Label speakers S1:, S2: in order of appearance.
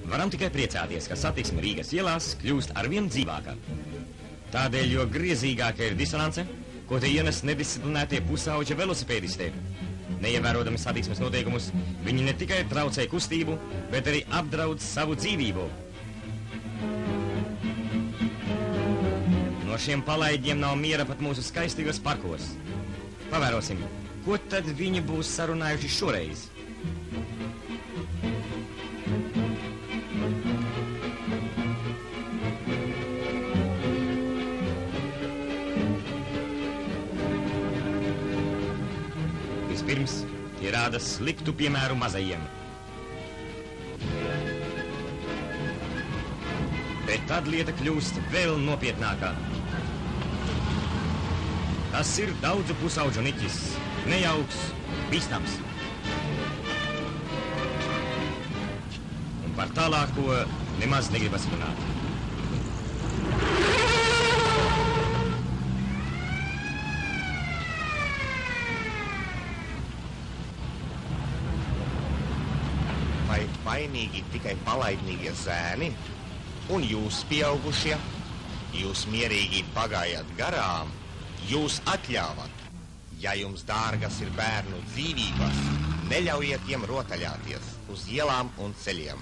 S1: Varam tikai priecāties, ka satiksme Rīgas ielās kļūst arvien dzīvāka. Tādēļ, jo griezīgāka ir disonance, ko te ienes nedisciplinētie pusauģa velosipēdistē. Neievērodami satiksmes noteikumus, viņi ne tikai traucē kustību, bet arī apdraud savu dzīvību. No šiem palaidņiem nav miera pat mūsu skaistajos parkos. Pavērosim, ko tad viņi būs sarunājuši šoreiz? Vispirms tie rāda sliktu piemēru mazajiem. Bet tad lieta kļūst vēl nopietnākā. Tas ir daudzu pusauģu niķis, nejauks, bīstams. Un par tālāko nemaz negribas runāt.
S2: Vai vainīgi tikai palaidnīgie zēni? Un jūs pieaugušie? Jūs mierīgi pagājāt garām? Jūs atļāvat, ja jums dārgas ir bērnu dzīvības, neļaujiet tiem rotaļāties uz ielām un ceļiem.